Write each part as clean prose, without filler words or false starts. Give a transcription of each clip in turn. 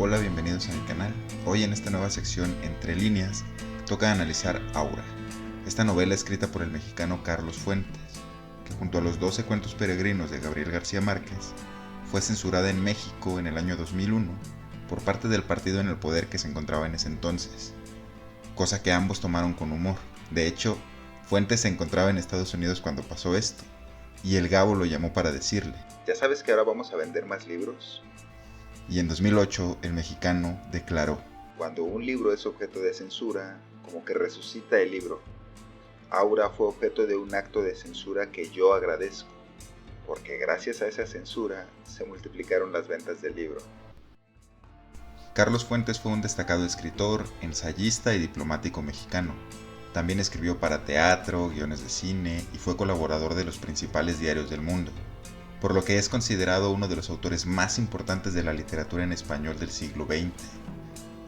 Hola, bienvenidos a mi canal. Hoy en esta nueva sección Entre líneas toca analizar Aura, esta novela escrita por el mexicano Carlos Fuentes, que junto a los 12 cuentos peregrinos de Gabriel García Márquez fue censurada en México en el año 2001 por parte del partido en el poder que se encontraba en ese entonces, cosa que ambos tomaron con humor. De hecho, Fuentes se encontraba en Estados Unidos cuando pasó esto, y el Gabo lo llamó para decirle: ¿ya sabes que ahora vamos a vender más libros? Y en 2008 el mexicano declaró: cuando un libro es objeto de censura, como que resucita el libro. Aura fue objeto de un acto de censura que yo agradezco, porque gracias a esa censura se multiplicaron las ventas del libro. Carlos Fuentes fue un destacado escritor, ensayista y diplomático mexicano. También escribió para teatro, guiones de cine y fue colaborador de los principales diarios del mundo, por lo que es considerado uno de los autores más importantes de la literatura en español del siglo XX,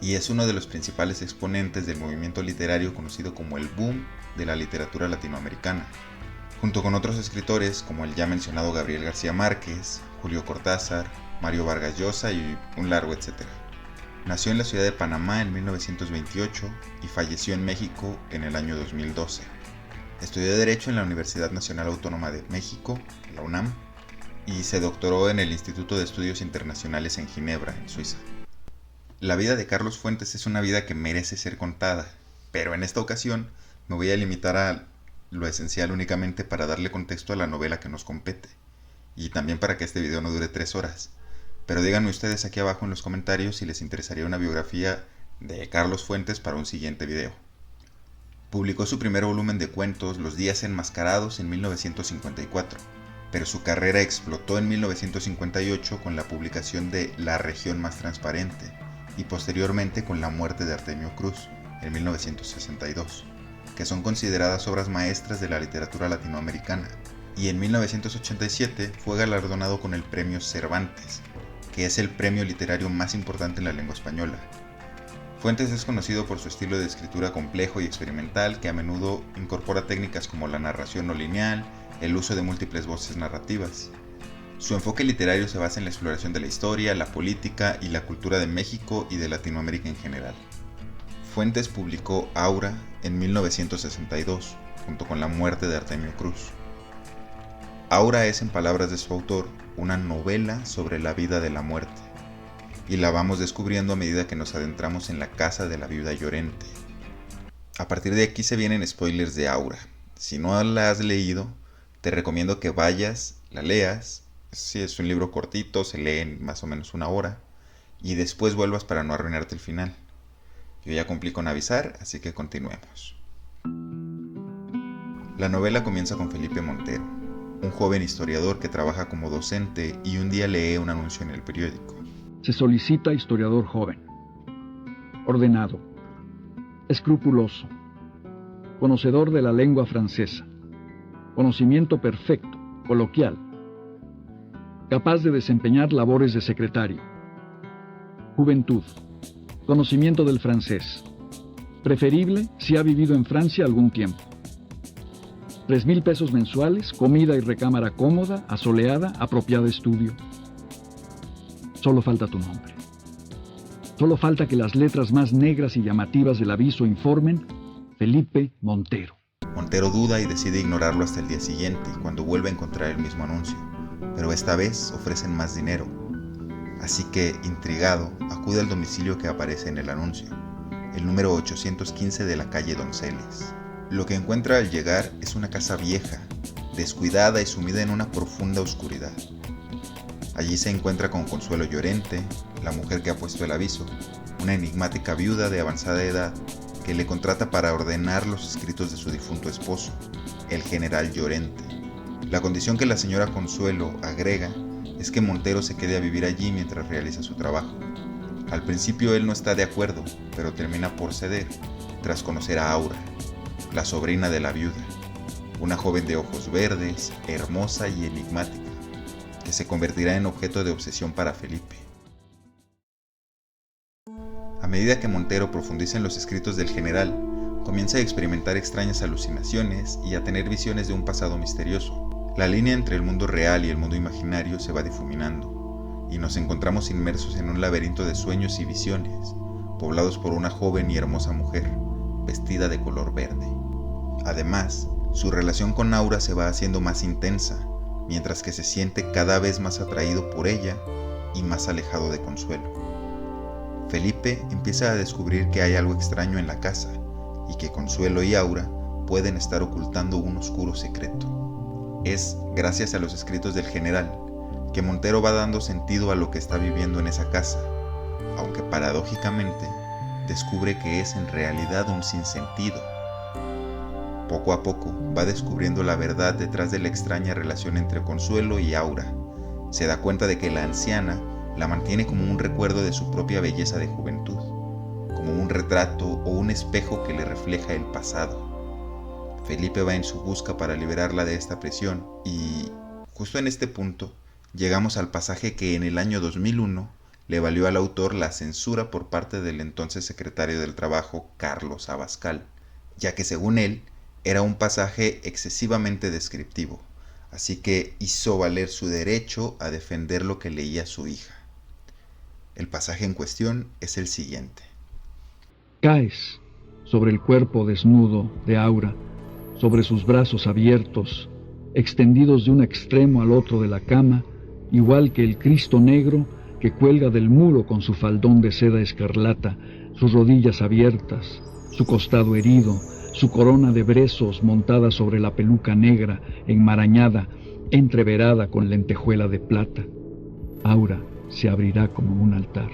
y es uno de los principales exponentes del movimiento literario conocido como el boom de la literatura latinoamericana, junto con otros escritores como el ya mencionado Gabriel García Márquez, Julio Cortázar, Mario Vargas Llosa y un largo etcétera. Nació en la ciudad de Panamá en 1928 y falleció en México en el año 2012. Estudió Derecho en la Universidad Nacional Autónoma de México, la UNAM, y se doctoró en el Instituto de Estudios Internacionales en Ginebra, en Suiza. La vida de Carlos Fuentes es una vida que merece ser contada, pero en esta ocasión me voy a limitar a lo esencial únicamente para darle contexto a la novela que nos compete, y también para que este video no dure 3 horas. Pero díganme ustedes aquí abajo en los comentarios si les interesaría una biografía de Carlos Fuentes para un siguiente video. Publicó su primer volumen de cuentos, Los días enmascarados, en 1954. Pero su carrera explotó en 1958 con la publicación de La región más transparente y posteriormente con la muerte de Artemio Cruz en 1962, que son consideradas obras maestras de la literatura latinoamericana, y en 1987 fue galardonado con el premio Cervantes, que es el premio literario más importante en la lengua española. Fuentes es conocido por su estilo de escritura complejo y experimental, que a menudo incorpora técnicas como la narración no lineal, el uso de múltiples voces narrativas. Su enfoque literario se basa en la exploración de la historia, la política y la cultura de México y de Latinoamérica en general. Fuentes publicó Aura en 1962, junto con la muerte de Artemio Cruz. Aura es, en palabras de su autor, una novela sobre la vida de la muerte, y la vamos descubriendo a medida que nos adentramos en la casa de la viuda Llorente. A partir de aquí se vienen spoilers de Aura. Si no la has leído, te recomiendo que vayas, la leas. Sí, es un libro cortito, se lee en más o menos 1 hora, y después vuelvas para no arruinarte el final. Yo ya cumplí con avisar, así que continuemos. La novela comienza con Felipe Montero, un joven historiador que trabaja como docente y un día lee un anuncio en el periódico. Se solicita historiador joven, ordenado, escrupuloso, conocedor de la lengua francesa, conocimiento perfecto, coloquial, capaz de desempeñar labores de secretario, juventud, conocimiento del francés, preferible si ha vivido en Francia algún tiempo. 3,000 pesos mensuales, comida y recámara cómoda, asoleada, apropiado estudio. Solo falta tu nombre. Solo falta que las letras más negras y llamativas del aviso informen: Felipe Montero. Montero duda y decide ignorarlo hasta el día siguiente, cuando vuelve a encontrar el mismo anuncio, pero esta vez ofrecen más dinero. Así que, intrigado, acude al domicilio que aparece en el anuncio, el número 815 de la calle Donceles. Lo que encuentra al llegar es una casa vieja, descuidada y sumida en una profunda oscuridad. Allí se encuentra con Consuelo Llorente, la mujer que ha puesto el aviso, una enigmática viuda de avanzada edad que le contrata para ordenar los escritos de su difunto esposo, el general Llorente. La condición que la señora Consuelo agrega es que Montero se quede a vivir allí mientras realiza su trabajo. Al principio él no está de acuerdo, pero termina por ceder, tras conocer a Aura, la sobrina de la viuda, una joven de ojos verdes, hermosa y enigmática, que se convertirá en objeto de obsesión para Felipe. A medida que Montero profundiza en los escritos del general, comienza a experimentar extrañas alucinaciones y a tener visiones de un pasado misterioso. La línea entre el mundo real y el mundo imaginario se va difuminando, y nos encontramos inmersos en un laberinto de sueños y visiones, poblados por una joven y hermosa mujer, vestida de color verde. Además, su relación con Aura se va haciendo más intensa, mientras que se siente cada vez más atraído por ella y más alejado de Consuelo. Felipe empieza a descubrir que hay algo extraño en la casa y que Consuelo y Aura pueden estar ocultando un oscuro secreto. Es gracias a los escritos del general que Montero va dando sentido a lo que está viviendo en esa casa, aunque paradójicamente descubre que es en realidad un sinsentido. Poco a poco va descubriendo la verdad detrás de la extraña relación entre Consuelo y Aura. Se da cuenta de que la anciana la mantiene como un recuerdo de su propia belleza de juventud, como un retrato o un espejo que le refleja el pasado. Felipe va en su busca para liberarla de esta prisión y, justo en este punto, llegamos al pasaje que en el año 2001 le valió al autor la censura por parte del entonces secretario del Trabajo, Carlos Abascal, ya que según él, era un pasaje excesivamente descriptivo, así que hizo valer su derecho a defender lo que leía su hija. El pasaje en cuestión es el siguiente. Caes sobre el cuerpo desnudo de Aura, sobre sus brazos abiertos, extendidos de un extremo al otro de la cama, igual que el Cristo negro que cuelga del muro con su faldón de seda escarlata, sus rodillas abiertas, su costado herido, su corona de brezos montada sobre la peluca negra, enmarañada, entreverada con lentejuela de plata. Aura se abrirá como un altar.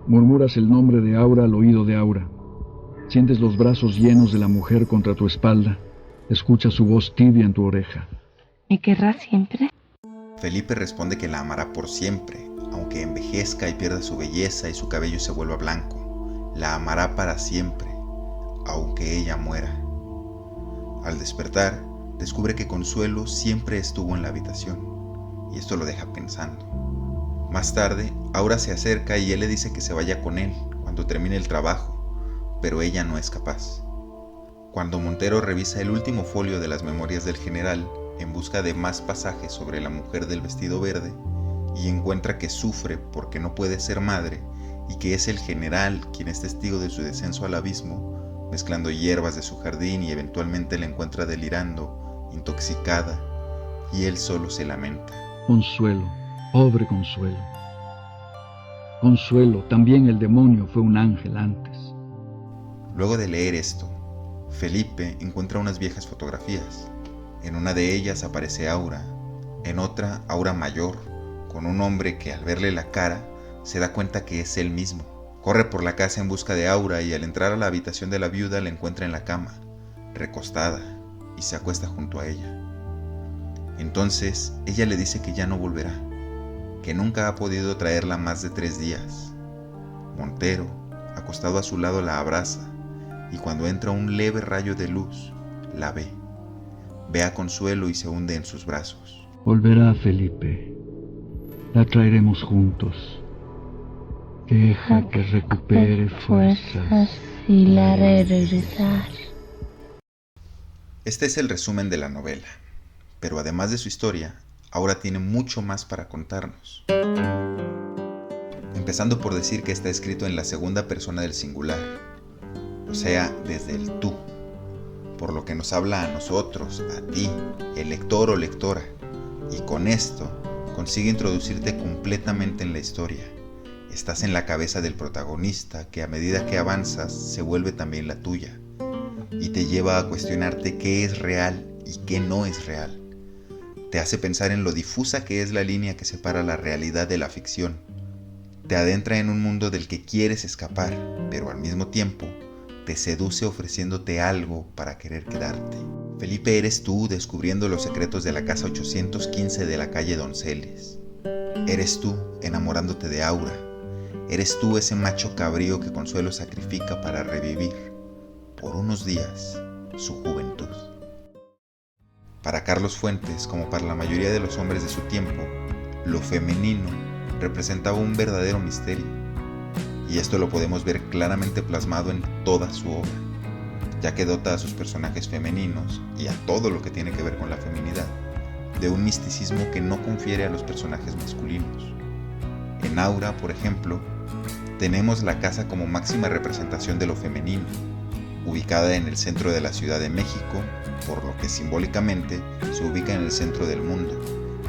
Murmuras el nombre de Aura al oído de Aura. Sientes los brazos llenos de la mujer contra tu espalda. Escuchas su voz tibia en tu oreja. ¿Me querrás siempre? Felipe responde que la amará por siempre, aunque envejezca y pierda su belleza y su cabello se vuelva blanco. La amará para siempre, aunque ella muera. Al despertar, descubre que Consuelo siempre estuvo en la habitación, y esto lo deja pensando. Más tarde, Aura se acerca y él le dice que se vaya con él cuando termine el trabajo, pero ella no es capaz. Cuando Montero revisa el último folio de las memorias del general en busca de más pasajes sobre la mujer del vestido verde, y encuentra que sufre porque no puede ser madre y que es el general quien es testigo de su descenso al abismo, mezclando hierbas de su jardín, y eventualmente la encuentra delirando, intoxicada, y él solo se lamenta. Consuelo, pobre Consuelo. Consuelo, también el demonio fue un ángel antes. Luego de leer esto, Felipe encuentra unas viejas fotografías. En una de ellas aparece Aura, en otra Aura mayor, con un hombre que al verle la cara se da cuenta que es él mismo. Corre por la casa en busca de Aura y al entrar a la habitación de la viuda la encuentra en la cama, recostada, y se acuesta junto a ella. Entonces ella le dice que ya no volverá, que nunca ha podido traerla más de 3 días. Montero, acostado a su lado, la abraza y cuando entra un leve rayo de luz, la ve. Ve a Consuelo y se hunde en sus brazos. Volverá, Felipe. La traeremos juntos. Deja que recupere fuerzas y la haré regresar. Este es el resumen de la novela, pero además de su historia, Aura tiene mucho más para contarnos. Empezando por decir que está escrito en la segunda persona del singular, o sea, desde el tú, por lo que nos habla a nosotros, a ti, el lector o lectora, y con esto consigue introducirte completamente en la historia. Estás en la cabeza del protagonista, que a medida que avanzas se vuelve también la tuya, y te lleva a cuestionarte qué es real y qué no es real. Te hace pensar en lo difusa que es la línea que separa la realidad de la ficción. Te adentra en un mundo del que quieres escapar, pero al mismo tiempo te seduce ofreciéndote algo para querer quedarte. Felipe eres tú descubriendo los secretos de la casa 815 de la calle Donceles. Eres tú enamorándote de Aura. Eres tú ese macho cabrío que Consuelo sacrifica para revivir, por unos días, su juventud. Para Carlos Fuentes, como para la mayoría de los hombres de su tiempo, lo femenino representaba un verdadero misterio, y esto lo podemos ver claramente plasmado en toda su obra, ya que dota a sus personajes femeninos y a todo lo que tiene que ver con la feminidad de un misticismo que no confiere a los personajes masculinos. En Aura, por ejemplo, tenemos la casa como máxima representación de lo femenino, ubicada en el centro de la Ciudad de México, por lo que simbólicamente se ubica en el centro del mundo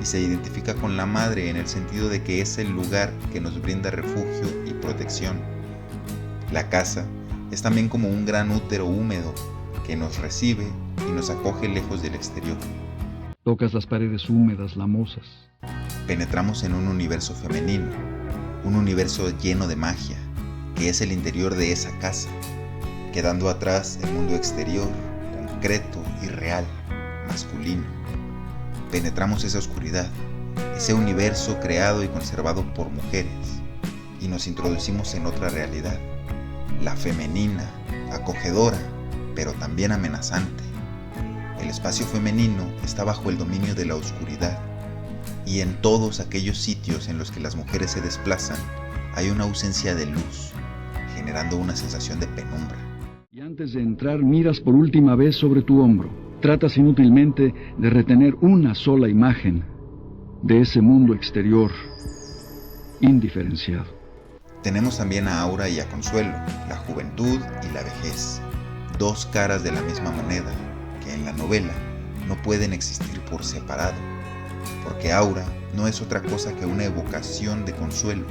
y se identifica con la madre en el sentido de que es el lugar que nos brinda refugio y protección. La casa es también como un gran útero húmedo que nos recibe y nos acoge lejos del exterior. Tocas las paredes húmedas, lamosas. Penetramos en un universo femenino, un universo lleno de magia, que es el interior de esa casa, quedando atrás el mundo exterior, concreto y real, masculino. Penetramos esa oscuridad, ese universo creado y conservado por mujeres, y nos introducimos en otra realidad, la femenina, acogedora, pero también amenazante. El espacio femenino está bajo el dominio de la oscuridad, y en todos aquellos sitios en los que las mujeres se desplazan hay una ausencia de luz, generando una sensación de penumbra. Y antes de entrar miras por última vez sobre tu hombro. Tratas inútilmente de retener una sola imagen de ese mundo exterior indiferenciado. Tenemos también a Aura y a Consuelo, la juventud y la vejez, dos caras de la misma moneda que en la novela no pueden existir por separado, porque Aura no es otra cosa que una evocación de Consuelo,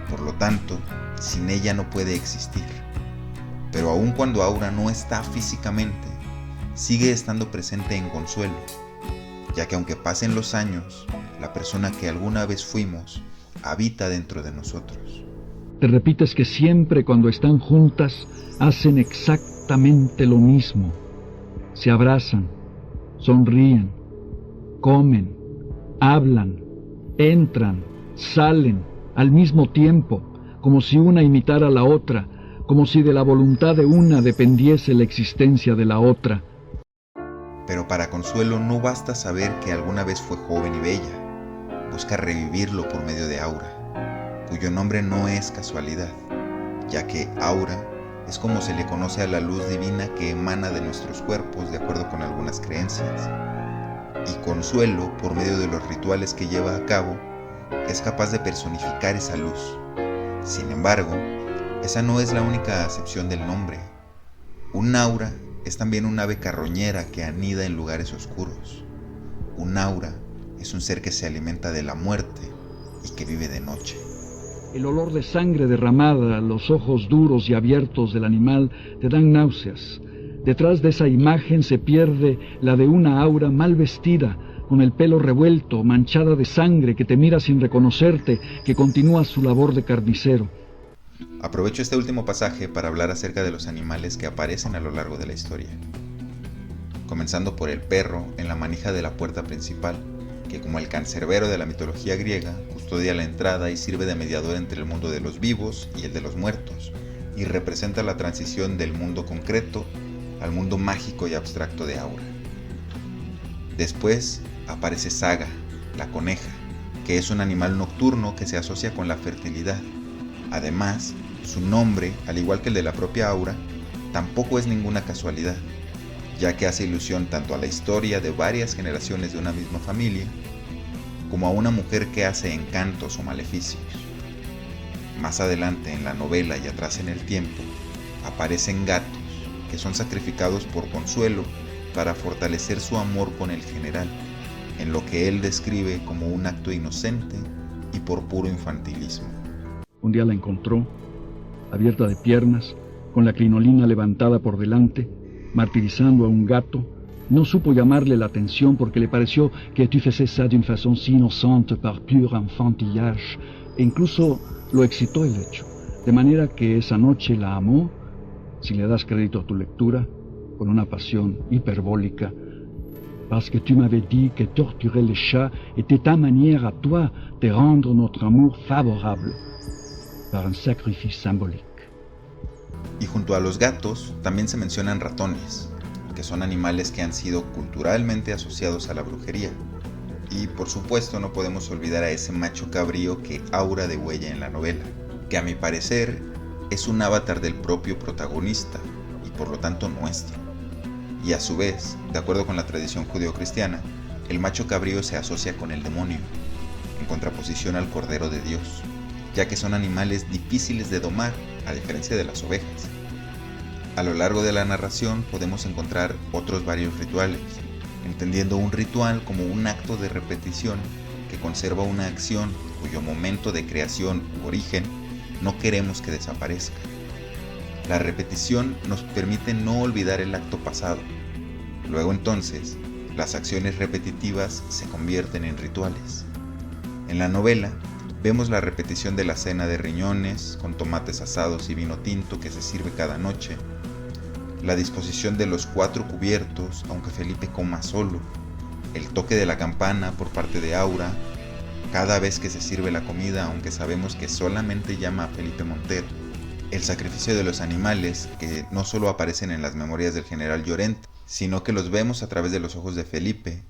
por lo tanto, sin ella no puede existir. Pero aun cuando Aura no está físicamente, sigue estando presente en Consuelo, ya que aunque pasen los años, la persona que alguna vez fuimos habita dentro de nosotros. Te repites que siempre cuando están juntas hacen exactamente lo mismo. Se abrazan, sonríen, comen, hablan, entran, salen al mismo tiempo, como si una imitara a la otra, como si de la voluntad de una dependiese la existencia de la otra. Pero para Consuelo no basta saber que alguna vez fue joven y bella, busca revivirlo por medio de Aura, cuyo nombre no es casualidad, ya que Aura es como se le conoce a la luz divina que emana de nuestros cuerpos de acuerdo con algunas creencias, y Consuelo, por medio de los rituales que lleva a cabo, es capaz de personificar esa luz. Sin embargo, esa no es la única acepción del nombre. Un aura es también un ave carroñera que anida en lugares oscuros. Un aura es un ser que se alimenta de la muerte y que vive de noche. El olor de sangre derramada, los ojos duros y abiertos del animal te dan náuseas. Detrás de esa imagen se pierde la de una aura mal vestida, con el pelo revuelto, manchada de sangre, que te mira sin reconocerte, que continúa su labor de carnicero. Aprovecho este último pasaje para hablar acerca de los animales que aparecen a lo largo de la historia. Comenzando por el perro en la manija de la puerta principal, que como el cancerbero de la mitología griega, custodia la entrada y sirve de mediador entre el mundo de los vivos y el de los muertos, y representa la transición del mundo concreto al mundo mágico y abstracto de Aura. Después aparece Saga, la coneja, que es un animal nocturno que se asocia con la fertilidad. Además, su nombre, al igual que el de la propia Aura, tampoco es ninguna casualidad, ya que hace ilusión tanto a la historia de varias generaciones de una misma familia, como a una mujer que hace encantos o maleficios. Más adelante en la novela y atrás en el tiempo, aparecen gatos, que son sacrificados por Consuelo para fortalecer su amor con el general, en lo que él describe como un acto inocente y por puro infantilismo. Un día la encontró, abierta de piernas, con la crinolina levantada por delante, martirizando a un gato. No supo llamarle la atención porque le pareció que tu faisais ça d'une façon si innocente par pur enfantillage, e incluso lo excitó el hecho, de manera que esa noche la amó, si le das crédito a tu lectura, con una pasión hiperbólica, parce que tu m'avais dit que torturer les chats était ta manière à toi de rendre notre amour favorable par un sacrifice symbolique. Y junto a los gatos también se mencionan ratones, que son animales que han sido culturalmente asociados a la brujería. Y por supuesto no podemos olvidar a ese macho cabrío que Aura degüella en la novela, que a mi parecer es un avatar del propio protagonista y por lo tanto nuestro. Y a su vez, de acuerdo con la tradición judeocristiana, el macho cabrío se asocia con el demonio, en contraposición al Cordero de Dios. ya que son animales difíciles de domar, a diferencia de las ovejas. A lo largo de la narración podemos encontrar otros varios rituales, entendiendo un ritual como un acto de repetición que conserva una acción cuyo momento de creación u origen no queremos que desaparezca. La repetición nos permite no olvidar el acto pasado. Luego entonces, las acciones repetitivas se convierten en rituales. En la novela, vemos la repetición de la cena de riñones, con tomates asados y vino tinto que se sirve cada noche, la disposición de los 4 cubiertos, aunque Felipe coma solo, el toque de la campana por parte de Aura, cada vez que se sirve la comida, aunque sabemos que solamente llama a Felipe Montero, el sacrificio de los animales, que no solo aparecen en las memorias del general Llorente, sino que los vemos a través de los ojos de Felipe,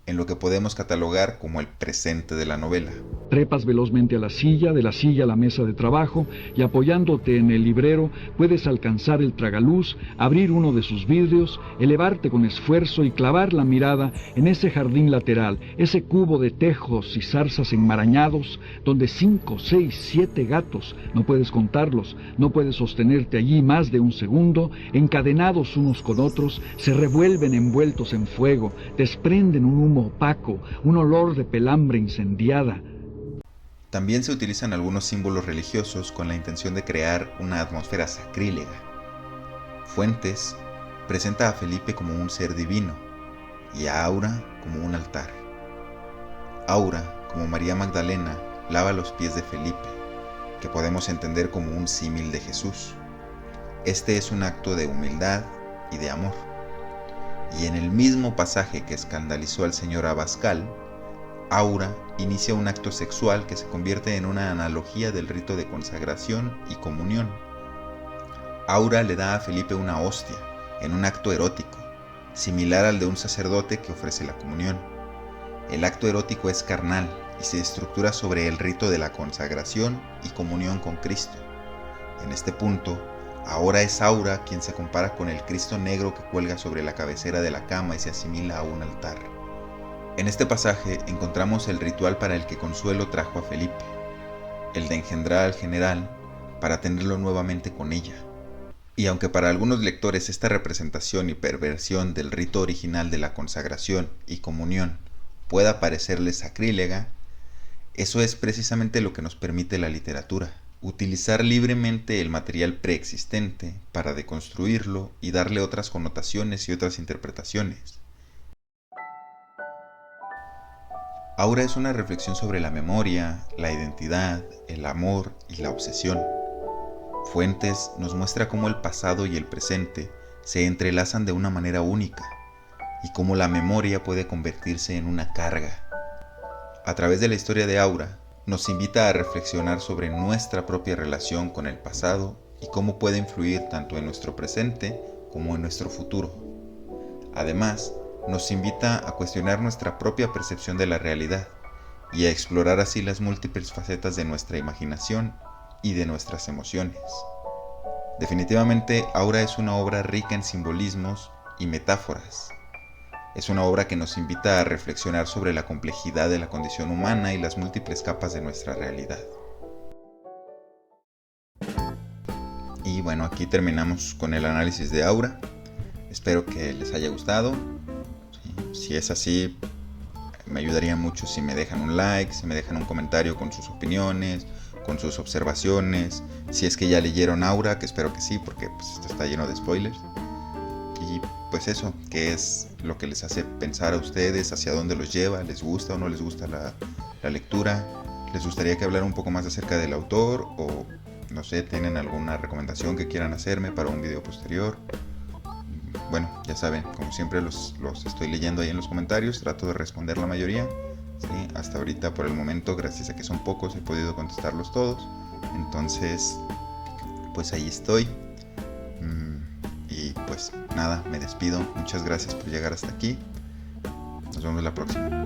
en lo que podemos catalogar como el presente de la novela. Trepas velozmente a la silla, de la silla a la mesa de trabajo, y apoyándote en el librero, puedes alcanzar el tragaluz, abrir uno de sus vidrios, elevarte con esfuerzo y clavar la mirada en ese jardín lateral, ese cubo de tejos y zarzas enmarañados, donde 5, 6, 7 gatos, no puedes contarlos, no puedes sostenerte allí más de un segundo, encadenados unos con otros, se revuelven envueltos en fuego, desprenden un humo opaco, un olor de pelambre incendiada. También se utilizan algunos símbolos religiosos con la intención de crear una atmósfera sacrílega. Fuentes presenta a Felipe como un ser divino y a Aura como un altar. Aura, como María Magdalena, lava los pies de Felipe, que podemos entender como un símil de Jesús. Este es un acto de humildad y de amor. Y en el mismo pasaje que escandalizó al señor Abascal, Aura inicia un acto sexual que se convierte en una analogía del rito de consagración y comunión. Aura le da a Felipe una hostia, en un acto erótico, similar al de un sacerdote que ofrece la comunión. El acto erótico es carnal y se estructura sobre el rito de la consagración y comunión con Cristo. En este punto, ahora es Aura quien se compara con el Cristo negro que cuelga sobre la cabecera de la cama y se asimila a un altar. En este pasaje encontramos el ritual para el que Consuelo trajo a Felipe, el de engendrar al general para tenerlo nuevamente con ella. Y aunque para algunos lectores esta representación y perversión del rito original de la consagración y comunión pueda parecerles sacrílega, eso es precisamente lo que nos permite la literatura: utilizar libremente el material preexistente para deconstruirlo y darle otras connotaciones y otras interpretaciones. Aura es una reflexión sobre la memoria, la identidad, el amor y la obsesión. Fuentes nos muestra cómo el pasado y el presente se entrelazan de una manera única y cómo la memoria puede convertirse en una carga. A través de la historia de Aura, nos invita a reflexionar sobre nuestra propia relación con el pasado y cómo puede influir tanto en nuestro presente como en nuestro futuro. Además, nos invita a cuestionar nuestra propia percepción de la realidad y a explorar así las múltiples facetas de nuestra imaginación y de nuestras emociones. Definitivamente, Aura es una obra rica en simbolismos y metáforas. Es una obra que nos invita a reflexionar sobre la complejidad de la condición humana y las múltiples capas de nuestra realidad. Y bueno, aquí terminamos con el análisis de Aura. Espero que les haya gustado. Si es así, me ayudaría mucho si me dejan un like, si me dejan un comentario con sus opiniones, con sus observaciones, si es que ya leyeron Aura, que espero que sí, porque pues, esto está lleno de spoilers. Y pues eso, ¿qué es lo que les hace pensar a ustedes? ¿Hacia dónde los lleva? ¿Les gusta o no les gusta la lectura? ¿Les gustaría que hablara un poco más acerca del autor? O no sé, ¿tienen alguna recomendación que quieran hacerme para un video posterior? Bueno, ya saben, como siempre los estoy leyendo ahí en los comentarios, trato de responder la mayoría. ¿Sí? Hasta ahorita, por el momento, gracias a que son pocos, he podido contestarlos todos. Entonces, pues ahí estoy. Y pues nada, me despido. Muchas gracias por llegar hasta aquí. Nos vemos la próxima.